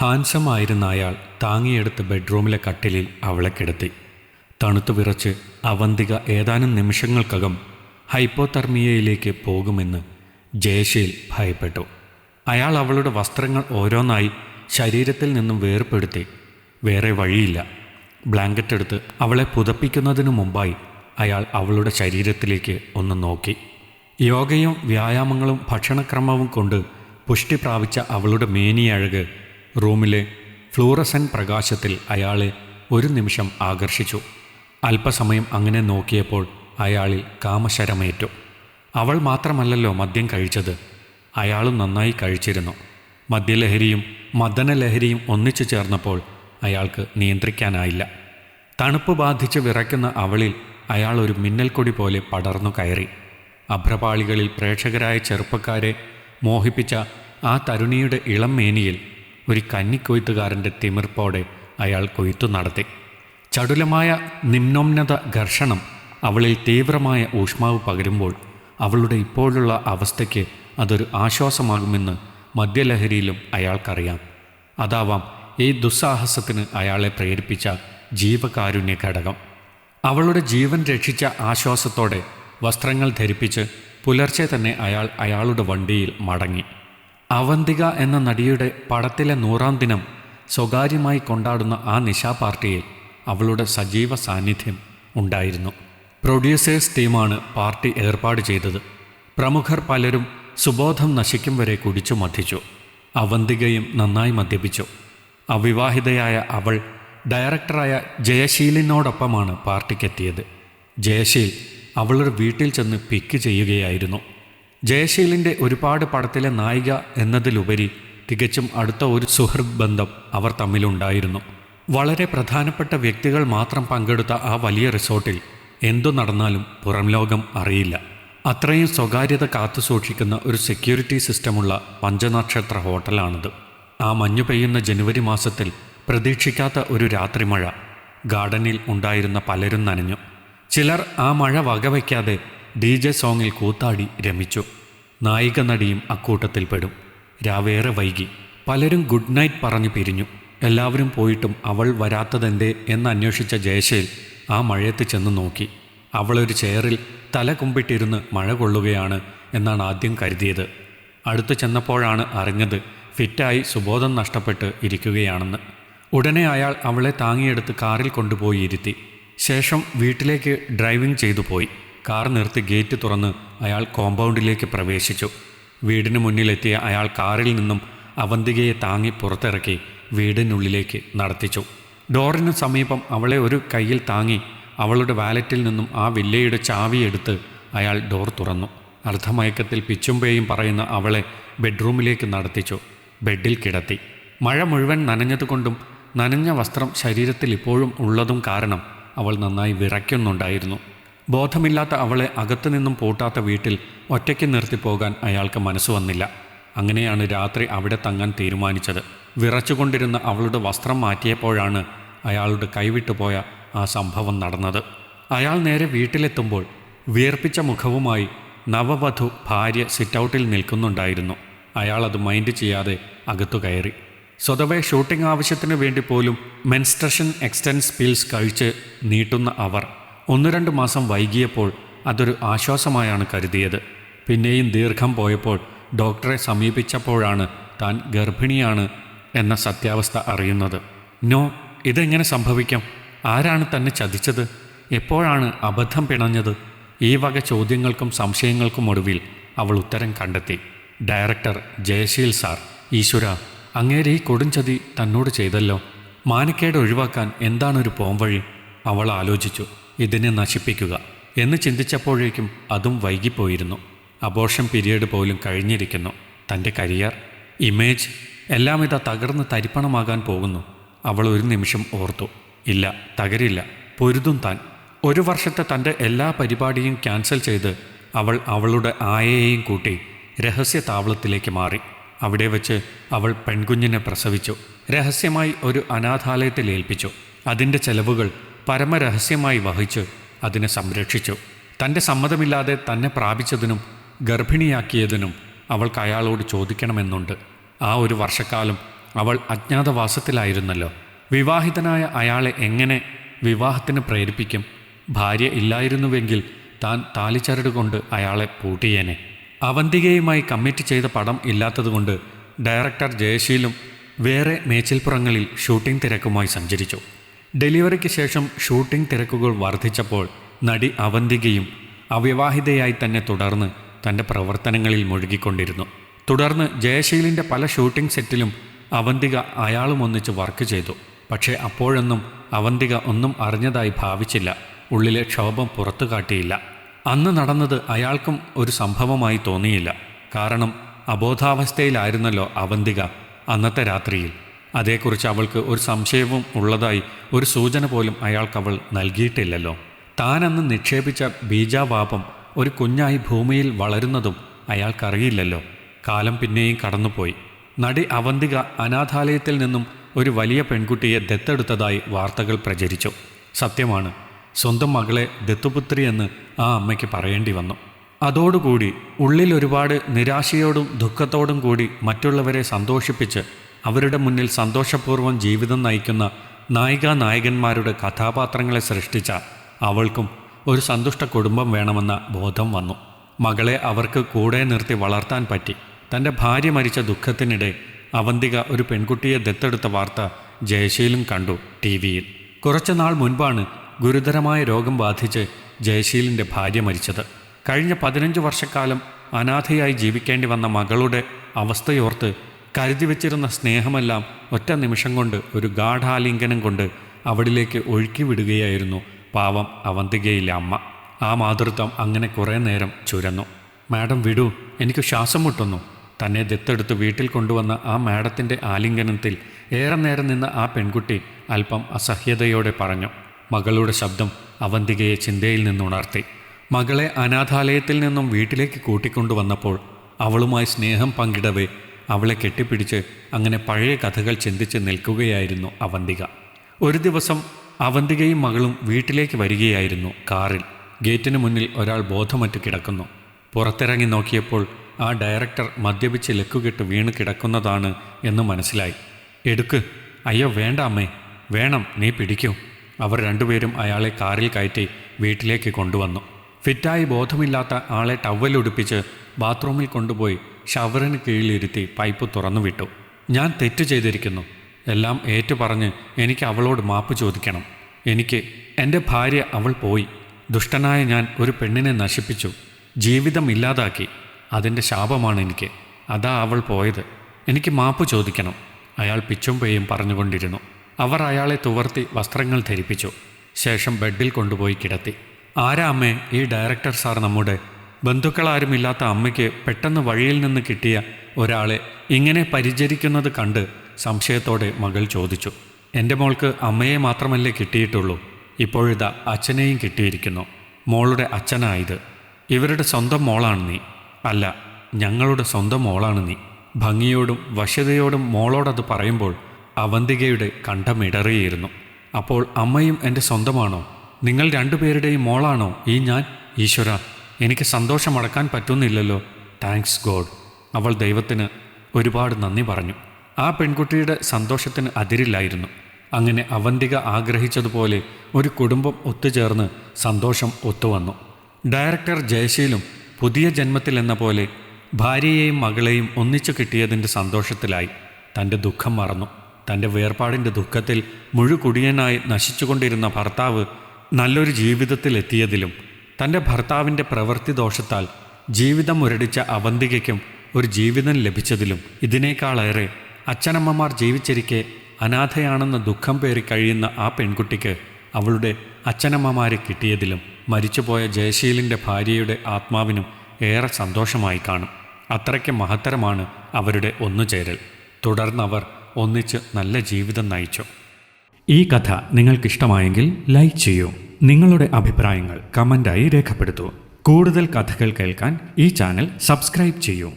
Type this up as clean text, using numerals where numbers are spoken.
Handsome ആയിരുന്ന അയാൾ താങ്ങിയെടുത്ത് ബെഡ്റൂമിലെ കട്ടിലിൽ അവളെ കിടത്തി. തണുത്തു വിറച്ച് അവന്തിക ഏതാനും നിമിഷങ്ങൾക്കകം ഹൈപ്പോതെർമിയയിലേക്ക് പോകുമെന്ന് ജയശീൽ ഭയപ്പെട്ടു. അയാൾ അവളുടെ വസ്ത്രങ്ങൾ ഓരോന്നായി ശരീരത്തിൽ നിന്നും വേർപെടുത്തി. വേറെ വഴിയില്ല. ബ്ലാങ്കറ്റ് എടുത്ത് അവളെ പുതപ്പിക്കുന്നതിനു മുമ്പായി അയാൾ അവളുടെ ശരീരത്തിലേക്ക് ഒന്ന് നോക്കി. യോഗയും വ്യായാമങ്ങളും ഭക്ഷണക്രമവും കൊണ്ട് പുഷ്ടി പ്രാപിച്ച അവളുടെ മേനിയഴക് റൂമിലെ ഫ്ലൂറസൻ പ്രകാശത്തിൽ അയാളെ ഒരു നിമിഷം ആകർഷിച്ചു. അല്പസമയം അങ്ങനെ നോക്കിയപ്പോൾ അയാളിൽ കാമശരമേറ്റു. അവൾ മാത്രമല്ലല്ലോ മദ്യം കഴിച്ചത്, അയാളും നന്നായി കഴിച്ചിരുന്നു. മദ്യലഹരിയും മദനലഹരിയും ഒന്നിച്ചു ചേർന്നപ്പോൾ അയാൾക്ക് നിയന്ത്രിക്കാനായില്ല. തണുപ്പ് ബാധിച്ച് വിറയ്ക്കുന്ന അവളിൽ അയാൾ ഒരു മിന്നൽക്കൊടി പോലെ പടർന്നു കയറി. അഭ്രപാളികളിൽ പ്രേക്ഷകരായ ചെറുപ്പക്കാരെ മോഹിപ്പിച്ച ആ തരുണിയുടെ ഇളം മേനിയിൽ ഒരു കന്നിക്കൊയ്ത്തുകാരൻ്റെ തിമിർപ്പോടെ അയാൾ കൊയ്ത്തു നടത്തി. ചടുലമായ നിമ്നോന്നത ഘർഷണം അവളിൽ തീവ്രമായ ഊഷ്മാവ് പകരുമ്പോൾ അവളുടെ ഇപ്പോഴുള്ള അവസ്ഥയ്ക്ക് അതൊരു ആശ്വാസമാകുമെന്ന് മദ്യലഹരിയിലും അയാൾക്കറിയാം. അതാവാം ഈ ദുസ്സാഹസത്തിന് അയാളെ പ്രേരിപ്പിച്ച ജീവകാരുണ്യ ഘടകം. അവളുടെ ജീവൻ രക്ഷിച്ച ആശ്വാസത്തോടെ വസ്ത്രങ്ങൾ ധരിപ്പിച്ച് പുലർച്ചെ തന്നെ അയാൾ അയാളുടെ വണ്ടിയിൽ മടങ്ങി. അവന്തിക എന്ന നടിയുടെ പടത്തിലെ 100ാം ദിനം സ്വകാര്യമായി കൊണ്ടാടുന്ന ആ നിശാ പാർട്ടിയിൽ അവളുടെ സജീവ സാന്നിധ്യം ഉണ്ടായിരുന്നു. പ്രൊഡ്യൂസേഴ്സ് ടീമാണ് പാർട്ടി ഏർപ്പാട് ചെയ്തത്. പ്രമുഖർ പലരും സുബോധം നശിക്കും വരെ കുടിച്ചു മദ്ദിച്ചു. അവന്തികയും നന്നായി മദ്യപിച്ചു. അവിവാഹിതയായ അവൾ ഡയറക്ടറായ ജയശീലിനോടൊപ്പമാണ് പാർട്ടിക്കെത്തിയത്. ജയശീൽ അവളുടെ വീട്ടിൽ ചെന്ന് പിക്ക് ചെയ്യുകയായിരുന്നു. ജയശീലിൻ്റെ ഒരുപാട് പടത്തിലെ നായിക എന്നതിലുപരി തികച്ചും അടുത്ത ഒരു സുഹൃത്ത് ബന്ധം അവർ തമ്മിലുണ്ടായിരുന്നു. വളരെ പ്രധാനപ്പെട്ട വ്യക്തികൾ മാത്രം പങ്കെടുത്ത ആ വലിയ റിസോർട്ടിൽ എന്തു നടന്നാലും പുറം ലോകം അറിയില്ല. അത്രയും സ്വകാര്യത കാത്തുസൂക്ഷിക്കുന്ന ഒരു സെക്യൂരിറ്റി സിസ്റ്റമുള്ള പഞ്ചനക്ഷത്ര ഹോട്ടലാണിത്. ആ മഞ്ഞു പെയ്യുന്ന ജനുവരി മാസത്തിൽ പ്രതീക്ഷിക്കാത്ത ഒരു രാത്രി മഴ. ഗാർഡനിൽ ഉണ്ടായിരുന്ന പലരും നനഞ്ഞു. ചിലർ ആ മഴ വകവയ്ക്കാതെ DJ സോങ്ങിൽ കൂത്താടി രമിച്ചു. നായിക നടിയും അക്കൂട്ടത്തിൽപ്പെടും. രാവേറെ വൈകി. പലരും ഗുഡ് നൈറ്റ് പറഞ്ഞു പിരിഞ്ഞു. എല്ലാവരും പോയിട്ടും അവൾ വരാത്തതെന്തേ എന്നന്വേഷിച്ച ജയശീൽ ആ മഴയത്ത് ചെന്ന് നോക്കി. അവളൊരു ചെയറിൽ തല കുമ്പിട്ടിരുന്ന് മഴ കൊള്ളുകയാണ് എന്നാണ് ആദ്യം കരുതിയത്. അടുത്തു ചെന്നപ്പോഴാണ് അറിഞ്ഞത് ഫിറ്റായി സുബോധം നഷ്ടപ്പെട്ട് ഇരിക്കുകയാണെന്ന്. ഉടനെ അയാൾ അവളെ താങ്ങിയെടുത്ത് കാറിൽ കൊണ്ടുപോയി ഇരുത്തി. ശേഷം വീട്ടിലേക്ക് ഡ്രൈവിംഗ് ചെയ്തു പോയി. കാർ നിർത്തി ഗേറ്റ് തുറന്ന് അയാൾ കോമ്പൗണ്ടിലേക്ക് പ്രവേശിച്ചു. വീടിന് മുന്നിലെത്തിയ അയാൾ കാറിൽ നിന്നും അവന്തികയെ താങ്ങി പുറത്തിറക്കി വീടിനുള്ളിലേക്ക് നടത്തിച്ചു. ഡോറിന് സമീപം അവളെ ഒരു കയ്യിൽ താങ്ങി അവളുടെ വാലറ്റിൽ നിന്നും ആ വില്ലയുടെ ചാവിയെടുത്ത് അയാൾ ഡോർ തുറന്നു. അർദ്ധമയക്കത്തിൽ പിച്ചും പേയും പറയുന്ന അവളെ ബെഡ്റൂമിലേക്ക് നടത്തിച്ചു. ബെഡിൽ കിടത്തി. മഴ മുഴുവൻ നനഞ്ഞതുകൊണ്ടും നനഞ്ഞ വസ്ത്രം ശരീരത്തിൽ ഇപ്പോഴും ഉള്ളതും കാരണം അവൾ നന്നായി വിറയ്ക്കുന്നുണ്ടായിരുന്നു. ബോധമില്ലാത്ത അവളെ അകത്തുനിന്നും പൂട്ടാത്ത വീട്ടിൽ ഒറ്റയ്ക്ക് നിർത്തിപ്പോകാൻ അയാൾക്ക് മനസ്സ് വന്നില്ല. അങ്ങനെയാണ് രാത്രി അവിടെ തങ്ങാൻ തീരുമാനിച്ചത്. വിറച്ചുകൊണ്ടിരുന്ന അവളുടെ വസ്ത്രം മാറ്റിയപ്പോഴാണ് അയാളുടെ കൈവിട്ടുപോയ ആ സംഭവം നടന്നത്. അയാൾ നേരെ വീട്ടിലെത്തുമ്പോൾ വിയർപ്പിച്ച മുഖവുമായി നവവധു ഭാര്യ സിറ്റൗട്ടിൽ നിൽക്കുന്നുണ്ടായിരുന്നു. അയാൾ അത് മൈൻഡ് ചെയ്യാതെ അകത്തു കയറി. സ്വതവേ ഷൂട്ടിംഗ് ആവശ്യത്തിന് വേണ്ടി പോലും മെൻസ്ട്രഷൻ എക്സ്റ്റൻസ് പിൽസ് കഴിച്ച് നീട്ടുന്ന അവർ 1-2 മാസം വൈകിയപ്പോൾ അതൊരു ആശ്വാസമായാണ് കരുതിയത്. പിന്നെയും ദീർഘം പോയപ്പോൾ ഡോക്ടറെ സമീപിച്ചപ്പോഴാണ് താൻ ഗർഭിണിയാണ് എന്ന സത്യാവസ്ഥ അറിയുന്നത്. നോ, ഇതെങ്ങനെ സംഭവിക്കാം? ആരാണ് തന്നെ ചതിച്ചത്? എപ്പോഴാണ് അബദ്ധം പിണഞ്ഞത്? ഈ വക ചോദ്യങ്ങൾക്കും സംശയങ്ങൾക്കും ഒടുവിൽ അവൾ ഉത്തരം കണ്ടെത്തി. Director Jayasheel sir. ഈശ്വര, അങ്ങേരെ ഈ കൊടുംചതി തന്നോട് ചെയ്തല്ലോ. മാനക്കേട് ഒഴിവാക്കാൻ എന്താണൊരു പോംവഴി? അവൾ ആലോചിച്ചു. ഇതിനെ നശിപ്പിക്കുക എന്ന് ചിന്തിച്ചപ്പോഴേക്കും അതും വൈകിപ്പോയിരുന്നു. അബോർഷൻ പീരിയഡ് പോലും കഴിഞ്ഞിരിക്കുന്നു. തൻ്റെ കരിയർ, ഇമേജ് എല്ലാം ഇതാ തകർന്ന് തരിപ്പണമാകാൻ പോകുന്നു. അവൾ ഒരു നിമിഷം ഓർത്തു. ഇല്ല, തകരില്ല, പൊരുതും താൻ. 1 വർഷത്തെ തൻ്റെ എല്ലാ പരിപാടിയും ക്യാൻസൽ ചെയ്ത് അവൾ അവളുടെ ആയയെയും കൂട്ടി രഹസ്യ താവളത്തിലേക്ക് മാറി. അവിടെ വെച്ച് അവൾ പെൺകുഞ്ഞിനെ പ്രസവിച്ചു. രഹസ്യമായി ഒരു അനാഥാലയത്തിൽ ഏൽപ്പിച്ചു. അതിൻ്റെ ചെലവുകൾ പരമരഹസ്യമായി വഹിച്ച് അതിനെ സംരക്ഷിച്ചു. തൻ്റെ സമ്മതമില്ലാതെ തന്നെ പ്രാപിച്ചതിനും ഗർഭിണിയാക്കിയതിനും അവൾക്ക് അയാളോട് ചോദിക്കണമെന്നുണ്ട്. ആ 1 വർഷക്കാലം അവൾ അജ്ഞാതവാസത്തിലായിരുന്നല്ലോ. വിവാഹിതനായ അയാളെ എങ്ങനെ വിവാഹത്തിന് പ്രേരിപ്പിക്കും? ഭാര്യ ഇല്ലായിരുന്നുവെങ്കിൽ താൻ താലിച്ചരട് കൊണ്ട് അയാളെ പൂട്ടിയേനെ. അവന്തികയുമായി കമ്മിറ്റ് ചെയ്ത പടം ഇല്ലാത്തതുകൊണ്ട് ഡയറക്ടർ ജയശീലും വേറെ മേച്ചിൽപ്പുറങ്ങളിൽ ഷൂട്ടിംഗ് തിരക്കുമായി സഞ്ചരിച്ചു. ഡെലിവറിക്ക് ശേഷം ഷൂട്ടിംഗ് തിരക്കുകൾ വർദ്ധിച്ചപ്പോൾ നടി അവന്തികയും അവിവാഹിതയായി തന്നെ തുടർന്ന് തൻ്റെ പ്രവർത്തനങ്ങളിൽ മുഴുകിക്കൊണ്ടിരുന്നു. തുടർന്ന് ജയശീലിൻ്റെ പല ഷൂട്ടിംഗ് സെറ്റിലും അവന്തിക അയാളും ഒന്നിച്ച് വർക്ക് ചെയ്തു. പക്ഷേ അപ്പോഴൊന്നും അവന്തിക ഒന്നും അറിഞ്ഞതായി ഭാവിച്ചില്ല. ഉള്ളിലെ ക്ഷോഭം പുറത്തു കാട്ടിയില്ല. അന്ന് നടന്നത് അയാൾക്കും ഒരു സംഭവമായി തോന്നിയില്ല. കാരണം അബോധാവസ്ഥയിലായിരുന്നല്ലോ അവന്തിക അന്നത്തെ രാത്രിയിൽ. അതേക്കുറിച്ച് അവൾക്ക് ഒരു സംശയവും ഉള്ളതായി ഒരു സൂചന പോലും അയാൾക്കവൾ നൽകിയിട്ടില്ലല്ലോ. താനന്ന് നിക്ഷേപിച്ച ബീജാവാപം ഒരു കുഞ്ഞായി ഭൂമിയിൽ വളരുന്നതും അയാൾക്കറിയില്ലല്ലോ. കാലം പിന്നെയും കടന്നുപോയി. നടി അവന്തിക അനാഥാലയത്തിൽ നിന്നും ഒരു വലിയ പെൺകുട്ടിയെ ദത്തെടുത്തതായി വാർത്തകൾ പ്രചരിച്ചു. സത്യമാണ്, സ്വന്തം മകളെ ദത്തുപുത്രി എന്ന് ആ അമ്മയ്ക്ക് പറയേണ്ടി വന്നു. അതോടുകൂടി ഉള്ളിൽ ഒരുപാട് നിരാശയോടും ദുഃഖത്തോടും കൂടി മറ്റുള്ളവരെ സന്തോഷിപ്പിച്ച് അവരുടെ മുന്നിൽ സന്തോഷപൂർവ്വം ജീവിതം നയിക്കുന്ന നായികാനായകന്മാരുടെ കഥാപാത്രങ്ങളെ സൃഷ്ടിച്ച അവൾക്കും ഒരു സന്തുഷ്ട കുടുംബം വേണമെന്ന ബോധം വന്നു. മകളെ അവർക്ക് കൂടെ നിർത്തി വളർത്താൻ പറ്റി. തൻ്റെ ഭാര്യ മരിച്ച ദുഃഖത്തിനിടെ അവന്തിക ഒരു പെൺകുട്ടിയെ ദത്തെടുത്ത വാർത്ത ജയശീലും കണ്ടു TV-യിൽ. കുറച്ചുനാൾ മുൻപാണ് ഗുരുതരമായ രോഗം ബാധിച്ച് ജയശീലിൻ്റെ ഭാര്യ മരിച്ചത്. കഴിഞ്ഞ 15 വർഷക്കാലം അനാഥയായി ജീവിക്കേണ്ടി വന്ന മകളുടെ അവസ്ഥയോർത്ത് കരുതി വച്ചിരുന്ന സ്നേഹമെല്ലാം ഒറ്റ നിമിഷം കൊണ്ട് ഒരു ഗാഢാലിംഗനം കൊണ്ട് അവളിലേക്ക് ഒഴുക്കി വിടുകയായിരുന്നു പാവം അവന്തികയിലെ അമ്മ. ആ മാതൃത്വം അങ്ങനെ കുറേ നേരം ചുരന്നു. മാഡം വിടൂ, എനിക്ക് ശ്വാസം മുട്ടുന്നു. തന്നെ ദത്തെടുത്ത് വീട്ടിൽ കൊണ്ടുവന്ന ആ മാഡത്തിൻ്റെ ആലിംഗനത്തിൽ ഏറെ നേരം നിന്ന ആ പെൺകുട്ടി അല്പം അസഹ്യതയോടെ പറഞ്ഞു. മകളുടെ ശബ്ദം അവന്തികയെ ചിന്തയിൽ നിന്നുണർത്തി. മകളെ അനാഥാലയത്തിൽ നിന്നും വീട്ടിലേക്ക് കൂട്ടിക്കൊണ്ടുവന്നപ്പോൾ അവളുമായി സ്നേഹം പങ്കിടവേ അവളെ കെട്ടിപ്പിടിച്ച് അങ്ങനെ പഴയ കഥകൾ ചിന്തിച്ച് നിൽക്കുകയായിരുന്നു അവന്തിക. ഒരു ദിവസം അവന്തികയും മകളും വീട്ടിലേക്ക് വരികയായിരുന്നു കാറിൽ. ഗേറ്റിന് മുന്നിൽ ഒരാൾ ബോധമറ്റ് കിടക്കുന്നു. പുറത്തിറങ്ങി നോക്കിയപ്പോൾ ആ ഡയറക്ടർ മദ്യപിച്ച് ലക്കുകെട്ട് വീണ് കിടക്കുന്നതാണ് എന്ന് മനസ്സിലായി. എടുക്ക്. അയ്യോ വേണ്ട അമ്മേ. വേണം, നീ പിടിക്കൂ. അവർ രണ്ടുപേരും അയാളെ കാറിൽ കയറ്റി വീട്ടിലേക്ക് കൊണ്ടുവന്നു. ഫിറ്റായി ബോധമില്ലാത്ത ആളെ ടവലുടുപ്പിച്ച് ബാത്റൂമിൽ കൊണ്ടുപോയി ഷവറിന് കീഴിലിരുത്തി പൈപ്പ് തുറന്നുവിട്ടു. ഞാൻ തെറ്റ് ചെയ്തിരിക്കുന്നു. എല്ലാം ഏറ്റുപറഞ്ഞ് എനിക്ക് അവളോട് മാപ്പ് ചോദിക്കണം. എൻ്റെ ഭാര്യ അവൾ പോയി. ദുഷ്ടനായ ഞാൻ ഒരു പെണ്ണിനെ നശിപ്പിച്ചു, ജീവിതം ഇല്ലാതാക്കി. അതിൻ്റെ ശാപമാണ് എനിക്ക്. അതാ അവൾ പോയത്. എനിക്ക് മാപ്പ് ചോദിക്കണം. അയാൾ പിച്ചും പേയും പറഞ്ഞുകൊണ്ടിരുന്നു. അവർ അയാളെ തുവർത്തി വസ്ത്രങ്ങൾ ധരിപ്പിച്ചു. ശേഷം ബെഡിൽ കൊണ്ടുപോയി കിടത്തി. ആരാ അമ്മേ ഈ ഡയറക്ടർ സാർ? നമ്മുടെ ബന്ധുക്കളാരുമില്ലാത്ത അമ്മയ്ക്ക് പെട്ടെന്ന് വഴിയിൽ നിന്ന് കിട്ടിയ ഒരാളെ ഇങ്ങനെ പരിചരിക്കുന്നത് കണ്ട് സംശയത്തോടെ മകൾ ചോദിച്ചു. എൻ്റെ മോൾക്ക് അമ്മയെ മാത്രമല്ലേ കിട്ടിയിട്ടുള്ളൂ, ഇപ്പോഴിതാ അച്ഛനെയും കിട്ടിയിരിക്കുന്നു. മോളുടെ അച്ഛനായത്. ഇവരുടെ സ്വന്തം മോളാണ് നീ. അല്ല, ഞങ്ങളുടെ സ്വന്തം മോളാണ് നീ. ഭംഗിയോടും വശ്യതയോടും മോളോടത് പറയുമ്പോൾ അവന്തികയുടെ കണ്ഠമിടറിയിരുന്നു. അപ്പോൾ അമ്മയും എൻ്റെ സ്വന്തമാണോ? നിങ്ങൾ രണ്ടുപേരുടെയും മോളാണോ ഈ ഞാൻ? ഈശ്വര, എനിക്ക് സന്തോഷമടക്കാൻ പറ്റുന്നില്ലല്ലോ. Thanks God. അവൾ ദൈവത്തിന് ഒരുപാട് നന്ദി പറഞ്ഞു. ആ പെൺകുട്ടിയുടെ സന്തോഷത്തിന് അതിരില്ലായിരുന്നു. അങ്ങനെ അവന്തിക ആഗ്രഹിച്ചതുപോലെ ഒരു കുടുംബം ഒത്തുചേർന്ന് സന്തോഷം ഒത്തുവന്നു. ഡയറക്ടർ ജയശീലും പുതിയ ജന്മത്തിലെന്ന പോലെ ഭാര്യയെയും മകളെയും ഒന്നിച്ചു കിട്ടിയതിൻ്റെ സന്തോഷത്തിലായി. തൻ്റെ ദുഃഖം മറന്നു. തൻ്റെ വേർപാടിൻ്റെ ദുഃഖത്തിൽ മുഴുകുടിയനായി നശിച്ചുകൊണ്ടിരുന്ന ഭർത്താവ് നല്ലൊരു ജീവിതത്തിലെത്തിയതിലും തൻ്റെ ഭർത്താവിൻ്റെ പ്രവൃത്തി ദോഷത്താൽ ജീവിതം മുരടിച്ച അവന്തികയ്ക്കും ഒരു ജീവിതം ലഭിച്ചതിലും ഇതിനേക്കാളേറെ അച്ഛനമ്മമാർ ജീവിച്ചിരിക്കെ അനാഥയാണെന്ന ദുഃഖം പേറി കഴിയുന്ന ആ പെൺകുട്ടിക്ക് അവളുടെ അച്ഛനമ്മമാരെ കിട്ടിയതിലും മരിച്ചുപോയ ജയശീലിൻ്റെ ഭാര്യയുടെ ആത്മാവിനും ഏറെ സന്തോഷമായി കാണും. അത്രയ്ക്ക് മഹത്തരമാണ് അവരുടെ ഒന്നുചേരൽ. തുടർന്നവർ ഒന്നിച്ച് നല്ല ജീവിതം നയിച്ചു. ഈ കഥ നിങ്ങൾക്കിഷ്ടമായെങ്കിൽ ലൈക്ക് ചെയ്യൂ. നിങ്ങളുടെ അഭിപ്രായങ്ങൾ കമൻ്റായി രേഖപ്പെടുത്തൂ. കൂടുതൽ കഥകൾ കേൾക്കാൻ ഈ ചാനൽ സബ്സ്ക്രൈബ് ചെയ്യൂ.